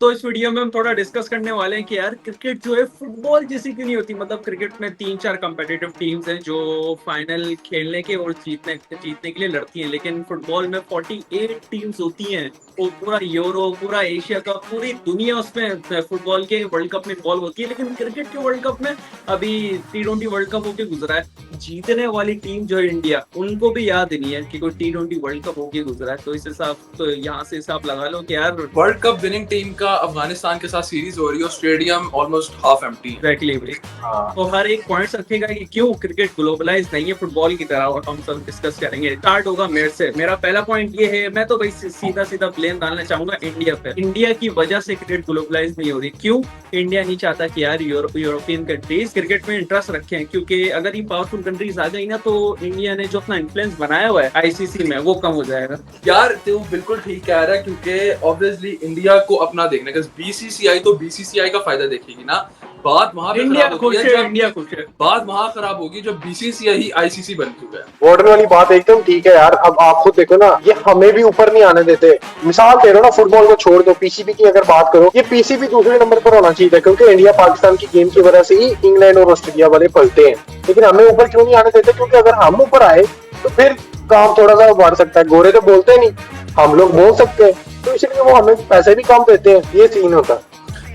तो इस वीडियो में हम थोड़ा डिस्कस करने वाले हैं कि यार क्रिकेट जो है फुटबॉल जैसी क्यों नहीं होती। मतलब क्रिकेट में 3-4 कम्पिटिटिव टीम्स हैं जो फाइनल खेलने के और जीतने के लिए लड़ती हैं, लेकिन फुटबॉल में 48 टीम्स होती हैं। वो पूरा यूरो, पूरा एशिया कप, पूरी दुनिया उसमें फुटबॉल के वर्ल्ड कप में इन्वॉल्व होती है। लेकिन क्रिकेट के वर्ल्ड कप में अभी T20 वर्ल्ड कप होके गुजरा है। जीतने वाली टीम जो है इंडिया, उनको भी याद नहीं है कि कोई T20 वर्ल्ड कप होके गुजरा है। तो इस हिसाब, तो यहाँ से हिसाब लगा लो कि यार वर्ल्ड कप विनिंग टीम का अफगानिस्तान के साथ सीरीज हो रही है, stadium almost half empty. Exactly भाई। तो हर एक पॉइंट रखेगा कि क्यों क्रिकेट ग्लोबलाइज नहीं है फुटबॉल की तरह, और हम सब डिस्कस करेंगे। स्टार्ट होगा मेरे से। मेरा पहला पॉइंट ये है, मैं तो भाई सीधा सीधा ब्लेम डालना चाहूंगा इंडिया पे। इंडिया की वजह से क्रिकेट ग्लोबलाइज नहीं हो रही। क्यों? इंडिया नहीं चाहता कि यार यूरोपियन कंट्रीज क्रिकेट में इंटरेस्ट रखें, क्योंकि अगर ये पावरफुल कंट्रीज आ गई ना तो इंडिया ने जो अपना इन्फ्लुएंस बनाया हुआ है आईसीसी में वो कम हो जाएगा। यार तो बिल्कुल ठीक कह रहा है, क्योंकि ऑब्वियसली इंडिया को अपना देखना है। बीसीसीआई तो बीसीसीआई का फायदा देखेगी ना। बात वहां पे इंडिया खराब खुश होती है, इंडिया खुश है। बात वहां खराब होगी जब बीसीसीआई ही आईसीसी बन चुका है। बॉर्डर वाली बात एकदम ठीक है यार। अब आप खुद देखो ना, ये हमें भी ऊपर नहीं आने देते। मिसाल दे रहा हूं ना, फुटबॉल को छोड़ दो, पीसीबी की अगर बात करो, ये पीसीबी दूसरे नंबर पर होना चाहिए, क्योंकि इंडिया पाकिस्तान की गेम की वजह से ही इंग्लैंड और ऑस्ट्रेलिया वाले पलटे हैं। लेकिन हमें ऊपर क्यों नहीं आने देते? क्योंकि अगर हम ऊपर आए तो फिर काम थोड़ा सा बढ़ सकता है। गोरे तो बोलते नहीं, हम लोग बोल सकते हैं, तो इसलिए वो हमें पैसे भी कम देते हैं। ये सीन होता है।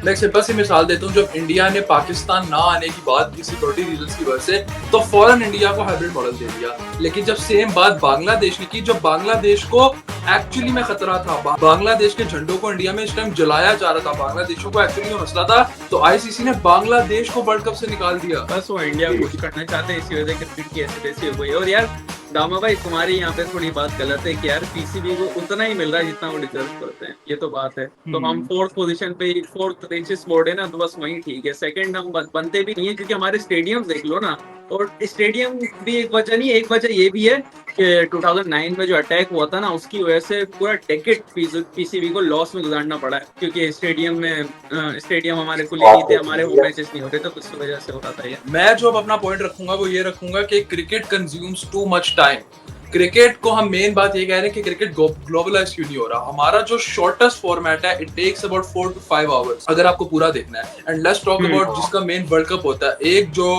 मैं एक सिंपल सी मिसाल देता हूँ, जब इंडिया ने पाकिस्तान ना आने की बात की सिक्योरिटी रीजंस की वजह से, तो फौरन इंडिया को हाइब्रिड मॉडल दे दिया। लेकिन जब सेम बात बांग्लादेश ने की, जब बांग्लादेश को एक्चुअली में खतरा था, बांग्लादेश के झंडों को इंडिया में इस टाइम जलाया जा रहा था, बांग्लादेशों को एक्चुअली में मसला था, तो आईसीसी ने बांग्लादेश को वर्ल्ड कप से निकाल दिया। बस वो इंडिया कुछ करना चाहते हैं, इसी वजह क्रिकेट की ऐसी तैसी हो गई। और यार दामा भाई, तुम्हारी यहाँ पे थोड़ी बात गलत है कि यार पीसीबी को उतना ही मिल रहा है जितना वो डिजर्व करते हैं। ये तो बात है। तो हम फोर्थ पोजीशन पे, फोर्थ रेंचेस बोर्ड है ना, तो बस वही ठीक है। सेकंड हम बनते भी नहीं है, क्योंकि हमारे स्टेडियम देख लो ना। और स्टेडियम भी एक वजह नहीं, एक वजह ये भी है कि 2009 में जो अटैक हुआ था ना, उसकी वजह से पूरा डेकेड पीसीबी को लॉस में गुजारना पड़ा है, क्योंकि स्टेडियम हमारे खुले नहीं थे, हमारे होम मैचेस नहीं होते, तो उस वजह से होता था ये। मैं जो अब अपना पॉइंट रखूंगा वो ये रखूंगा कि cricket consumes too much time. Cricket को हम मेन बात ये कह रहे हैं कि क्रिकेट ग्लोबलाइज क्यों नहीं हो रहा। हमारा जो शॉर्टेस्ट फॉर्मेट है, it takes about 4 to 5 hours अगर आपको पूरा देखना है। एंड लेट्स टॉक अबाउट जिसका मेन वर्ल्ड कप होता है, एक जो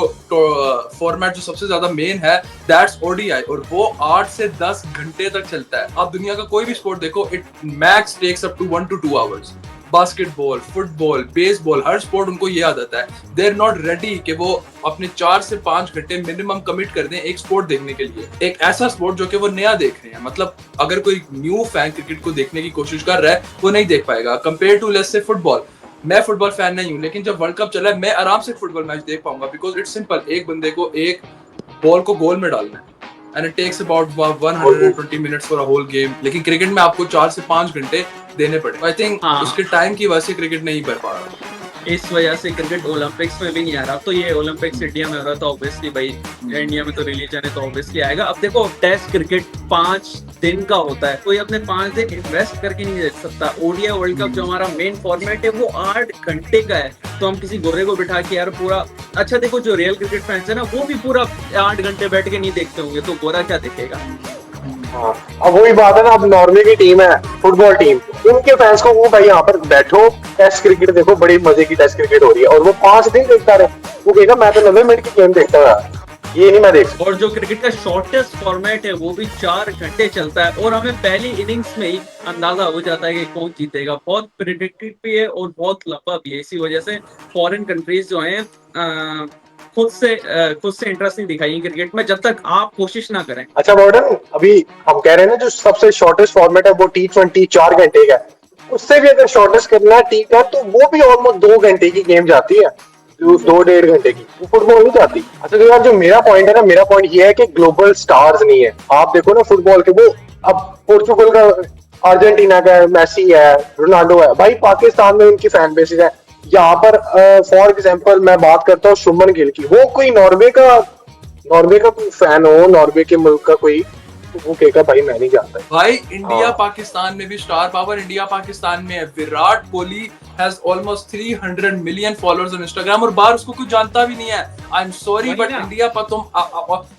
फॉर्मेट जो सबसे ज्यादा मेन है, दैट्स ओडीआई, और वो 8 से 10 घंटे तक चलता है। आप दुनिया का कोई भी स्पोर्ट देखो, it max takes up to 1 to 2 hours. Basketball, football, baseball, हर स्पोर्ट उनको ये आदत है, दे आर नॉट रेडी कि वो अपने 4 से 5 घंटे मिनिमम कमिट कर दें एक स्पोर्ट देखने के लिए। एक ऐसा स्पोर्ट जो कि वो नया देख रहे हैं। मतलब अगर कोई न्यू फैन क्रिकेट को देखने की कोशिश कर रहा है, वो नहीं देख पाएगा compare to let's say football. मैं फुटबॉल फैन नहीं हूँ, लेकिन जब वर्ल्ड कप चला है मैं आराम से फुटबॉल मैच देख पाऊंगा, बिकॉज इट्स सिंपल। एक बंदे को एक बॉल को गोल में डालना है, and it takes about 120 minutes for a whole game। लेकिन क्रिकेट में आपको 4 से 5 घंटे देने पड़े। आई थिंक उसके टाइम की वजह से क्रिकेट नहीं कर पा रहा। इस वजह से क्रिकेट ओलंपिक्स में भी नहीं आ रहा। तो ये ओलंपिक्स इंडिया में हो रहा था, ऑब्वियसली भाई इंडिया में तो रिलीजन है तो ऑब्वियसली आएगा। अब देखो, टेस्ट क्रिकेट 5 दिन का होता है, कोई अपने 5 दिन इन्वेस्ट करके नहीं देख सकता। ओडीआई वर्ल्ड कप जो हमारा मेन फॉर्मेट है वो 8 घंटे का है। तो हम किसी गोरे को बिठा के यार पूरा, अच्छा देखो जो रियल क्रिकेट फैंस है ना, वो भी पूरा 8 घंटे बैठ के नहीं देखते होंगे, तो गोरा क्या देखेगा। हाँ, अब वही बात है ना। अब नॉर्वे की टीम है, फुटबॉल टीम, उनके फैंस को वो भाई यहाँ पर बैठो, टेस्ट क्रिकेट देखो, बड़ी मजे की टेस्ट क्रिकेट हो रही है, और वो 5 दिन देखता रहे। वो कहेगा मैं तो 90 मिनट की गेम देखता था, ये नहीं मैं देख सकता। और जो क्रिकेट का शॉर्टेस्ट फॉर्मेट है वो भी 4 घंटे चलता है, और हमें पहली इनिंग्स में ही अंदाजा हो जाता है कि कौन जीतेगा। बहुत प्रिडिक्टेड भी है और बहुत लंबा भी है। इसी वजह से फॉरेन कंट्रीज जो हैं खुद से इंटरेस्ट नहीं दिखाई क्रिकेट में, जब तक आप कोशिश ना करें। अच्छा मॉडर्न, अभी हम कह रहे हैं ना जो सबसे शॉर्टेस्ट फॉर्मेट है वो T20 4 घंटे का है। उससे भी अगर शॉर्टेस्ट करना है ठीक है, तो वो भी ऑलमोस्ट 2 घंटे की गेम जाती है, 2-1.5 घंटे की, वो फुटबॉल नहीं जाती। अच्छा तो यार जो मेरा पॉइंट है ना, मेरा पॉइंट ये है कि ग्लोबल स्टार्स नहीं है। आप देखो ना फुटबॉल के, वो अब पोर्चुगल का, अर्जेंटीना का मेसी है, रोनाल्डो है, भाई पाकिस्तान में उनकी फैन बेसिस है। यहाँ पर फॉर एग्जांपल मैं बात करता हूँ शुभमन गिल की, वो कोई नॉर्वे का कोई फैन हो, नॉर्वे के मुल्क का कोई, तो वो कहेगा भाई मैं नहीं जानता। भाई इंडिया पाकिस्तान में भी स्टार पावर इंडिया पाकिस्तान में है। Virat Kohli has almost 300 million followers on Instagram और बाहर उसको कुछ जानता भी नहीं है। I'm sorry but इंडिया पर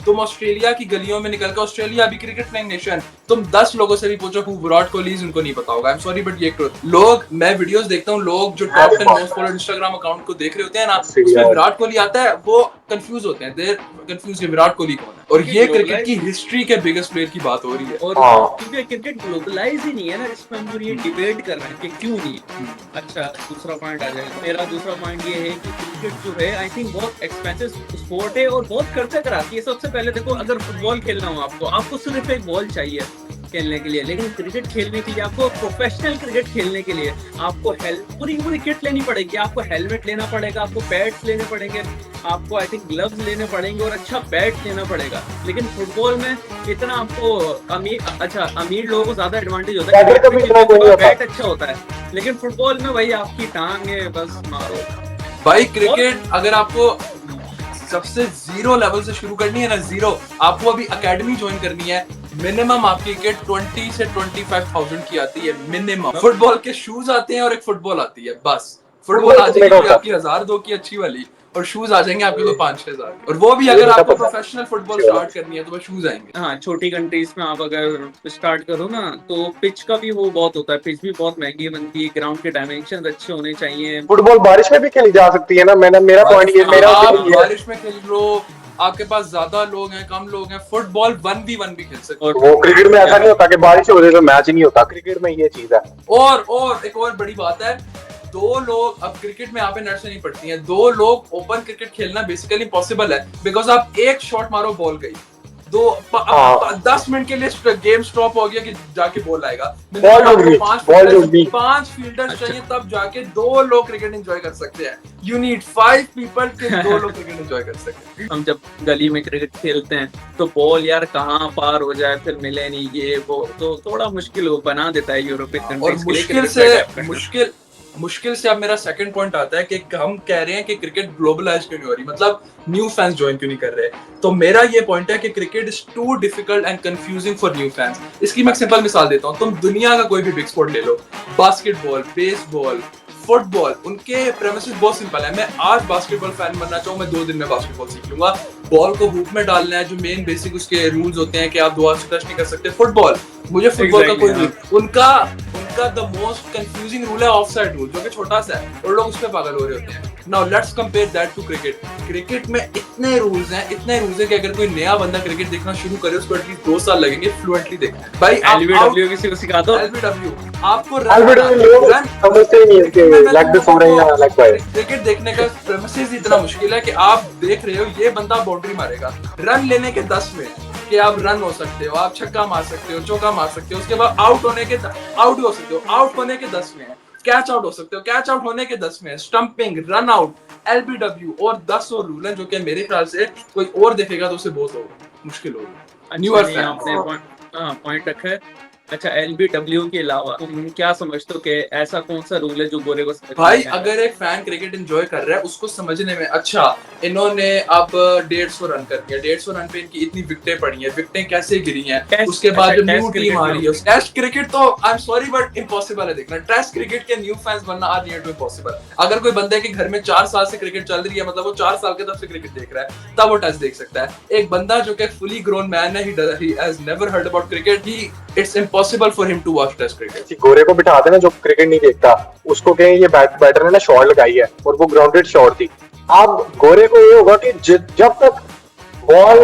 तुम ऑस्ट्रेलिया की गलियों में निकल के, ऑस्ट्रेलिया अभी क्रिकेट प्लेइंग नेशन, तुम 10 लोगों से भी पूछो who विराट कोहली is, उनको नहीं पता होगा। I'm sorry but ये लोग, मैं वीडियोस देखता हूँ, लोग जो top 10 most followed Instagram account को देख रहे होते हैं ना, उसमें विराट कोहली आता है, वो कंफ्यूज होते हैं, देर कंफ्यूज कि विराट कोहली कौन है। और ये क्रिकेट की हिस्ट्री के बिगेस्ट प्लेयर की बात हो रही है। और क्योंकि क्रिकेट ग्लोबलाइज ही नहीं है ना, जिसमें हम ये डिबेट कर रहे हैं कि क्यों नहीं। अच्छा, दूसरा पॉइंट आ जाएगा। मेरा दूसरा पॉइंट ये है कि क्रिकेट जो है आई थिंक बहुत एक्सपेंसिव स्पोर्ट है और बहुत खर्चा कराती है। सबसे पहले देखो, अगर फुटबॉल खेलना हो आपको सिर्फ एक बॉल चाहिए खेलने के लिए, लेकिन क्रिकेट खेलने के लिए आपको, प्रोफेशनल क्रिकेट खेलने के लिए आपको पूरी किट लेनी पड़ेगी। आपको हेलमेट लेना पड़ेगा, आपको पैड्स लेने पड़ेंगे, आपको आई थिंक ग्लव्स लेने पड़ेंगे और अच्छा बैट लेना पड़ेगा। लेकिन फुटबॉल में इतना आपको अमीर लोगों को ज्यादा एडवांटेज होता है, बैट अच्छा होता है, लेकिन फुटबॉल में वही आपकी टांग है, बस मारो भाई। क्रिकेट अगर आपको सबसे जीरो लेवल से शुरू करनी है ना, जीरो, आपको अभी एकेडमी ज्वाइन करनी है, मिनिमम आपकी किट 20 से 25,000 की आती है मिनिमम। फुटबॉल के शूज आते हैं और एक फुटबॉल आती है, बस। फुटबॉल आ जाएगी आपकी 1000-2 की अच्छी वाली, और शूज आ जाएंगे आपके तो 5-6,000, और वो भी अगर आपको प्रोफेशनल फुटबॉल स्टार्ट करनी है तो वो शूज आएंगे। हाँ, छोटी कंट्रीज में आप अगर स्टार्ट करो ना, तो पिच का भी वो बहुत होता है, पिच भी बहुत महंगी बनती है, ग्राउंड के डायमेंशन अच्छे होने चाहिए। फुटबॉल बारिश में भी खेली जा सकती है ना, मेरा पॉइंट ये, मेरा बारिश में खेल लो, आपके पास ज्यादा लोग हैं, कम लोग हैं, फुटबॉल 1v1 भी खेल सकते हैं। वो क्रिकेट में ऐसा नहीं होता कि बारिश हो जाए तो मैच ही नहीं होता, क्रिकेट में ये चीज है। और एक और बड़ी बात है, 2 लोग, अब क्रिकेट में यहाँ पे नर्सें नहीं पड़ती हैं, 2 लोग ओपन क्रिकेट खेलना बेसिकली पॉसिबल है, बिकॉज आप एक शॉट मारो, बॉल गई, 10 मिनट के लिए गेम स्टॉप हो गया कि जाके बॉल आएगा। 5 फील्डर्स चाहिए तब जाके 2 लोग क्रिकेट एंजॉय कर सकते हैं। यू नीड 5 पीपल के 2 लोग क्रिकेट एंजॉय कर सकते हैं। हम जब गली में क्रिकेट खेलते हैं तो बॉल यार कहाँ पार हो जाए, फिर मिले नहीं, ये वो, तो थोड़ा मुश्किल बना देता है यूरोपियन कंट्रीज। मुश्किल से अब मेरा सेकंड पॉइंट आता है कि हम कह रहे हैं कि क्रिकेट ग्लोबलाइज क्यों नहीं हो रही, मतलब न्यू फैंस ज्वाइन क्यों नहीं कर रहे। तो मेरा ये पॉइंट है कि cricket is too difficult and confusing for new fans. इसकी मैं एक सिंपल मिसाल देता हूँ, तुम दुनिया का कोई भी बिग स्पोर्ट ले लो, बास्केटबॉल, बेसबॉल, फुटबॉल, उनके प्रेमिसेस बहुत सिंपल है। मैं आज बास्केटबॉल फैन बनना चाहूँ, मैं 2 दिन में बास्केटबॉल सीख लूंगा। बॉल को हुप में डालना है, जो मेन बेसिक उसके रूल्स होते हैं कि आप 2 हाथ से टच नहीं कर सकते। फुटबॉल, मुझे फुटबॉल का कोई रूल, उनका द मोस्ट कंफ्यूजिंग रूल है ऑफसाइड रूल, जो कि छोटा सा है और लोग उस पे पागल हो रहे होते हैं। Now let's compare that to cricket. Cricket में इतने रूल्स हैं कि अगर कोई नया बंदा क्रिकेट देखना शुरू करे, उसको एटलीस्ट 2 साल लगेंगे फ्लुएंटली देखने। भाई एलबीडब्ल्यू किसी को सिखा दो, एलबीडब्ल्यू आपको क्रिकेट देखने का प्रेमिसेस इतना मुश्किल है कि आप देख रहे हो ये बंदा बाउंड्री मारेगा, रन लेने के 10 में कि आप रन हो सकते हो, आप छक्का मार सकते हो, चौका मार सकते हो, उसके बाद आउट हो सकते हो, आउट होने के 10 में है, कैच आउट हो सकते हो, कैच आउट होने के 10 में है, स्टंपिंग, रन आउट, एलबीडब्ल्यू और 10 और रूल है, जो कि मेरे ख्याल से कोई और देखेगा तो उसे बहुत मुश्किल होगा। न्यूअर फैन पॉइंट रखा है। अच्छा, एलबीडब्ल्यू के अलावा तुम क्या समझते हो कि ऐसा कौन सा रूल है जो गोरे को समझ? भाई अगर एक फैन क्रिकेट एंजॉय कर रहा है, उसको समझने में, अच्छा इन्होंने अब 150 रन कर दिया, 150 रन पे इनकी इतनी विकेटें पड़ी हैं, विकेटें कैसे गिरी हैं, उसके बाद जो न्यू टीम आ रही है, टेस्ट क्रिकेट तो I am sorry but impossible है देखना। टेस्ट क्रिकेट के न्यू फैंस बनना आर नियर टू इम्पॉसिबल। अगर कोई बंदे के घर में 4 साल से क्रिकेट चल रही है, मतलब वो 4 साल के तब से क्रिकेट देख रहा है, तब वो टेस्ट देख सकता है। एक बंदा जो कि फुली ग्रोन मैन है, he has never heard about cricket, it's impossible for him to watch test cricket. गोरे को बिठा देना जो क्रिकेट नहीं देखता, उसको कहें ये बैटर ने ना शॉट लगाई है और वो ग्राउंडेड शॉट थी। अब गोरे को ये होगा कि जब तक बॉल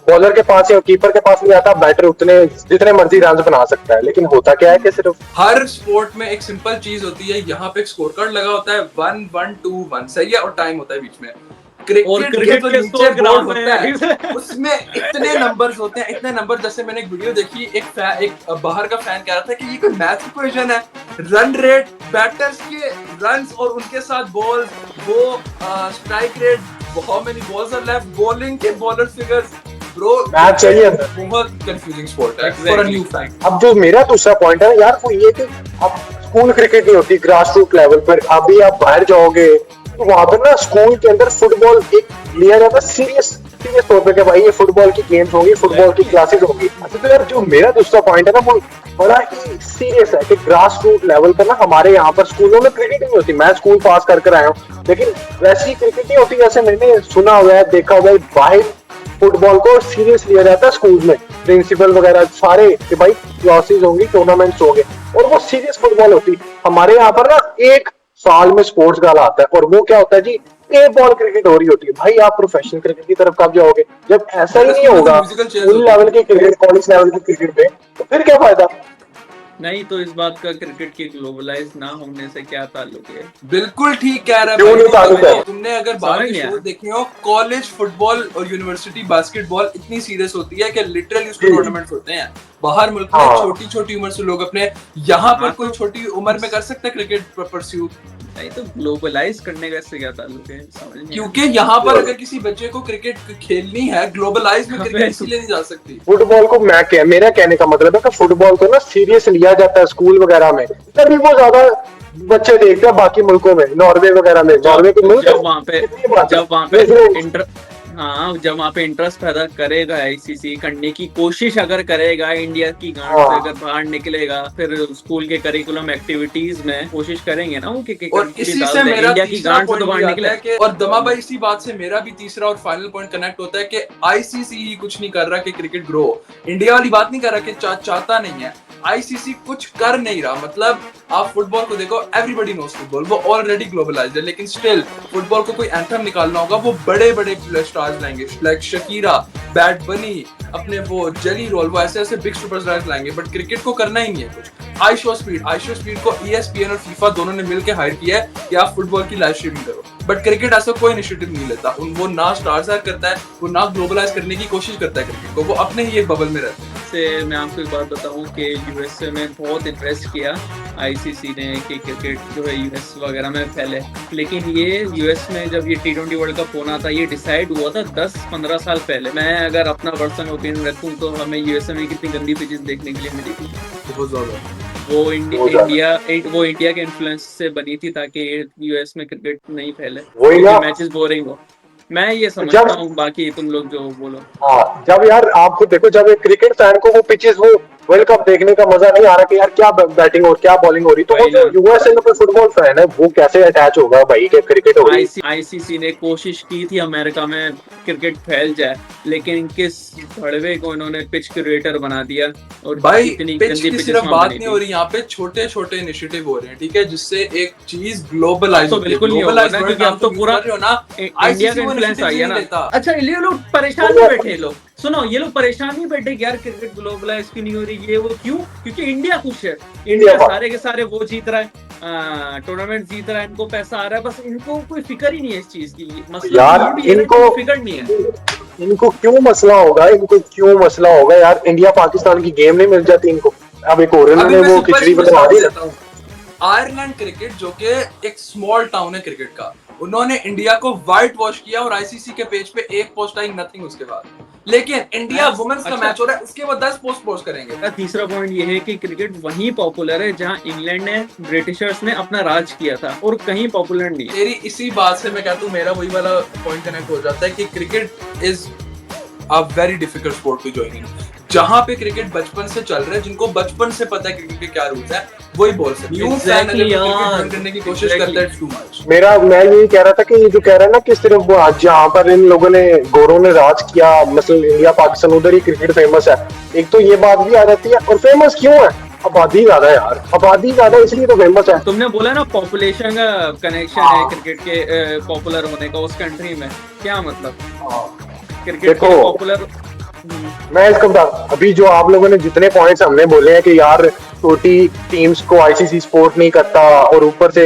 बॉलर के पास या कीपर के पास नहीं आता, बैटर उतने जितने मर्जी रन बना सकता है। लेकिन होता क्या है कि सिर्फ हर स्पोर्ट में एक सिंपल चीज होती है, यहाँ पे एक स्कोर कार्ड लगा होता है, 1-1-2-1 सही है, और टाइम होता है बीच में। क्रिकेट के तो नीचे बोर्ड होता है, उसमें इतने नंबर्स होते हैं, इतने नंबर। जैसे मैंने एक वीडियो देखी, एक बाहर का फैन कह रहा था कि ये कोई मैथ इक्वेशन है, रन रेट, बैटर्स के रन्स और उनके साथ बॉल्स, वो strike rate, how many balls are left, bowling के बॉलर फिगर्स, ब्रो मैच चाहिए। बहुत कंफ्यूजिंग स्पोर्ट है फॉर अ न्यू फैन। अब जो मेरा दूसरा पॉइंट है यार, वो ये कि अब स्कूल क्रिकेट नहीं होती, ग्रास रूट लेवल पर। अभी आप बाहर जाओगे तो वहां पर ना स्कूल के अंदर फुटबॉल एक लिया जाता है सीरियस सीरियस तौर पे कि भाई ये फुटबॉल की गेम्स होंगी, फुटबॉल की क्लासेस होंगी। अच्छा तो यार जो मेरा दूसरा पॉइंट है ना वो बड़ा ही सीरियस है कि ग्रास रूट लेवल पर ना हमारे यहाँ पर स्कूलों में क्रिकेट नहीं होती। मैं स्कूल पास कर आया हूँ, लेकिन वैसी क्रिकेट नहीं होती जैसे मैंने सुना हुआ है, देखा हुआ है। बाहर फुटबॉल को सीरियस लिया जाता है स्कूल में, प्रिंसिपल वगैरह सारे कि भाई क्लासेस होंगी, टूर्नामेंट्स होंगे, और वो सीरियस फुटबॉल होती। हमारे यहाँ पर ना एक साल में स्पोर्ट्स गाला आता है और वो क्या होता है जी, एक बॉल क्रिकेट हो रही होती है। भाई आप प्रोफेशनल क्रिकेट की तरफ कब जाओगे जब ऐसा ही नहीं होगा स्कूल लेवल की क्रिकेट, कॉलेज लेवल की क्रिकेट पे, तो फिर क्या फायदा। नहीं तो इस बात का क्रिकेट की ग्लोबलाइज ना होने से क्या ताल्लुक है? बिल्कुल ठीक कह रहा क्यों नहीं ताल्लुक है? है। तुमने अगर बाहर के शो देखे हो, कॉलेज फुटबॉल और यूनिवर्सिटी बास्केटबॉल इतनी सीरियस होती है कि लिटरली उसके टूर्नामेंट्स होते हैं। बाहर मुल्क में छोटी छोटी उम्र से लोग अपने, यहाँ पर कोई छोटी उम्र में कर सकता है क्रिकेट परस्यू। नहीं तो ग्लोबलाइज करने का इससे क्या ताल्लुक है? समझ नहीं क्योंकि यहाँ पर अगर किसी बच्चे को क्रिकेट खेलनी है, ग्लोबलाइज में क्रिकेट इसलिए नहीं जा सकती। फुटबॉल को मेरा कहने का मतलब है कि फुटबॉल को ना सीरियस लिया जाता है स्कूल वगैरह में, तभी वो ज्यादा बच्चे देखते हैं। बाकी मुल्कों में, नॉर्वे वगैरह में, नॉर्वे के मुल्क जब वहाँ पे जब वहाँ पे इंटरेस्ट पैदा करेगा आईसीसी, करने की कोशिश अगर करेगा, इंडिया की गांड से अगर बाहर निकलेगा, फिर स्कूल के करिकुलम एक्टिविटीज में कोशिश करेंगे ना वो और इसी से मेरा इंडिया की गांड से तो बाहर निकले। और दमा भाई इसी बात से मेरा भी तीसरा और फाइनल पॉइंट कनेक्ट होता है कि आईसीसी ही कुछ नहीं कर रहा कि क्रिकेट ग्रो। इंडिया वाली बात नहीं कर रहा कि चाहता नहीं है, आईसीसी कुछ कर नहीं रहा। मतलब आप फुटबॉल को देखो, एवरीबॉडी नोस फुटबॉल, वो ऑलरेडी ग्लोबलाइज्ड है, लेकिन स्टिल फुटबॉल को कोई एंथम निकालना होगा, वो बड़े बड़े स्टार्स लाएंगे, लाइक शकीरा, बैड बनी, अपने वो जेली रोल, वो ऐसे ऐसे बिग सुपरस्टार्स लाएंगे। बट क्रिकेट को करना ही नहीं है कुछ। आई शो स्पीड को ESPN और फीफा दोनों ने मिलकर हायर किया है कि आप फुटबॉल की लाइव स्ट्रीमिंग करो। बट क्रिकेट ऐसा कोई इनिशिएटिव नहीं लेता। वो ना स्टार्स हायर करता है, वो ना ग्लोबलाइज करने की कोशिश करता है क्रिकेट को, वो अपने ही एक बबल में रहता है। से मैं आपको एक बात बताऊं कि यूएसए में बहुत इन्वेस्ट किया आईसीसी ने कि क्रिकेट जो है यूएस वगैरह में फैले, लेकिन ये यूएस में जब ये T20 वर्ल्ड कप होना था, ये डिसाइड हुआ था 10-15 साल पहले। मैं अगर अपना पर्सनल ओपिनियन रखूं तो हमें यूएसए में कितनी गंदी पिचेस देखने के लिए मिली थी। बहुत ज्यादा वो इंडिया के इन्फ्लुएंस से बनी थी ताकि यूएस में क्रिकेट नहीं फैले, मैचेस बोरिंग हो। मैं ये समझता हूँ, बाकी तुम लोग जो बोलो। हाँ, जब यार आप खुद देखो, जब एक क्रिकेट फैन को वो पिचेस, वो वर्ल्ड कप देखने का मजा नहीं आ रहा कि यार क्या बैटिंग और क्या बॉलिंग हो रही, तो वो जो यूएसए में कोई फुटबॉल फैन है वो कैसे अटैच होगा भाई कि क्रिकेट हो रही। आईसीसी ने कोशिश की थी अमेरिका में क्रिकेट फैल जाए, लेकिन किस भड़वे को इन्होंने पिच क्रिएटर बना दिया। और भाई पिच की सिर्फ बात नहीं हो रही, यहाँ पे छोटे छोटे इनिशिएटिव हो रहे हैं, ठीक है, जिससे एक चीज ग्लोबलाइज तो बिल्कुल नहीं होगा ना, क्योंकि अब तो पूरा इंडिया का इन्फ्लुएंस आ गया ना। अच्छा, ये लोग परेशान नहीं बैठे, लोग सुनो, ये लोग परेशान नहीं बैठे यार क्रिकेट ग्लोबलाइज क्यों नहीं हो रही, ये वो क्यों? क्योंकि इंडिया खुश है, इंडिया सारे के सारे वो जीत रहा है, टूर्नामेंट जीत रहा है, इनको पैसा आ रहा है, बस इनको कोई फिक्र ही नहीं है इस चीज की। मसला यार इनको फिक्र नहीं है। इनको क्यों मसला होगा, इनको क्यों मसला होगा यार? इंडिया पाकिस्तान की गेम नहीं मिल जाती इनको। अब एक और इन्होंने वो खिचड़ी बनवा दी। आयरलैंड क्रिकेट जो कि एक स्मॉल टाउन है क्रिकेट का, उन्होंने इंडिया को व्हाइट वॉश किया और आईसीसी के पेज पे एक पोस्ट आई, नथिंग उसके बाद। लेकिन इंडिया वुमेन्स का मैच हो रहा है, उसके बाद 10 पोस्ट करेंगे। तीसरा पॉइंट ये है कि क्रिकेट वहीं पॉपुलर है जहां इंग्लैंड ने, ब्रिटिशर्स ने अपना राज किया था, और कहीं पॉपुलर नहीं। तेरी इसी बात से मैं कहता हूँ, मेरा वही वाला पॉइंट कनेक्ट हो जाता है कि cricket is a very difficult sport to join in. जहां पे क्रिकेट बचपन से चल रहा है, जिनको बचपन से पता है क्रिकेट के क्या रूल्स है, वही बोल सकते हैं। करने की कोशिश करता है टू मच। मैं यही कह रहा था कि ये जो कह रहा है ना कि सिर्फ जहाँ पर इन लोगों ने, गोरों ने राज किया, मतलब इंडिया पाकिस्तान, उधर ही क्रिकेट फेमस है। एक तो ये बात भी आ जाती है, और फेमस क्यों है? आबादी ज्यादा है यार, आबादी ज्यादा इसलिए तो फेमस है। तुमने बोला ना पॉपुलेशन का कनेक्शन है क्रिकेट के पॉपुलर होने का उस कंट्री में, क्या मतलब? क्रिकेट पॉपुलर, मैं इसको अभी जो आप लोगों ने जितने पॉइंट्स हमने बोले हैं कि यार छोटी टीम्स को आईसीसी सपोर्ट नहीं करता, और ऊपर से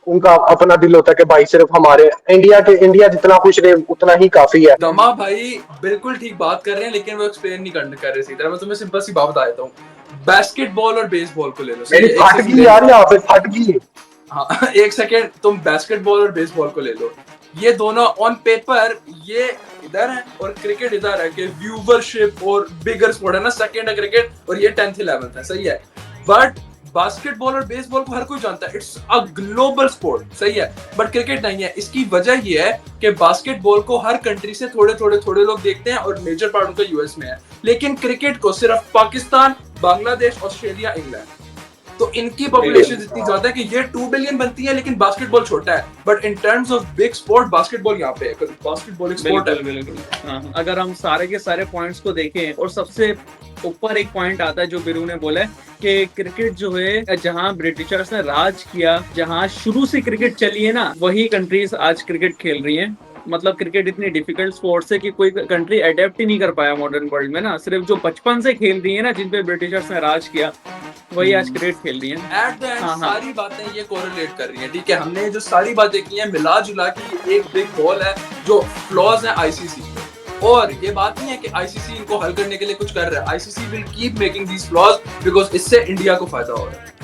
उनका अपना दिल होता है कि भाई सिर्फ हमारे इंडिया जितना खुश रहे उतना ही काफी है। दमा भाई बिल्कुल ठीक बात कर रहे हैं, लेकिन वो एक्सप्लेन नहीं कर रहे सीधा। मैं तुम्हें सिंपल सी बात बता देता हूँ, बास्केटबॉल और बेसबॉल को ले लो। मेरी फट गई यार, यहाँ पे फट गई। हाँ, एक सेकेंड, तुम बास्केटबॉल और बेसबॉल को ले लो, ये दोनों ऑन पेपर ये इधर है और क्रिकेट इधर है कि व्यूवरशिप और बिगर स्पोर्ट है ना, सेकंड है क्रिकेट और ये 10th 11th है, सही है। बट बास्केटबॉल और बेसबॉल को हर कोई जानता है, इट्स अ ग्लोबल स्पोर्ट, सही है, बट क्रिकेट नहीं है। इसकी वजह ये है कि बास्केटबॉल को हर कंट्री से थोड़े लोग देखते हैं और मेजर पार्ट उनका यूएस में है, लेकिन क्रिकेट को सिर्फ पाकिस्तान, बांग्लादेश, ऑस्ट्रेलिया, इंग्लैंड, तो इनकी पॉपुलेशन इतनी ज्यादा है कि ये 2 बिलियन बनती है, लेकिन बास्केटबॉल छोटा है। But in terms of big sport basketball यहाँ पे है, बास्केटबॉल एक स्पोर्ट है। बिल्कुल। हाँ, अगर हम सारे के सारे पॉइंट्स को देखें और सबसे ऊपर एक पॉइंट आता है जो बिरू ने बोला है कि क्रिकेट जो है, जहाँ ब्रिटिशर्स ने राज किया, जहाँ शुरू से क्रिकेट चली है ना, वही कंट्रीज आज क्रिकेट खेल रही हैं। मतलब क्रिकेट इतनी डिफिकल्ट स्पोर्ट्स है कि कोई कंट्री अडेप्ट ही नहीं कर पाया मॉडर्न वर्ल्ड में ना। सिर्फ जो बचपन से खेल रही है ना, जिन पे ब्रिटिशर्स ने राज किया, वही आज क्रिकेट खेल रही है। एट द एंड सारी बातें ये कोरिलेट कर रही हैं, ठीक है। हमने जो सारी बातें की हैं मिला जुला के एक बिग बॉल है जो फ्लॉज है आईसीसी, और ये बात नहीं है कि आईसीसी इनको हल करने के लिए कुछ कर रहा है। ICC will keep making these flaws because इससे इंडिया को फायदा हो रहा है।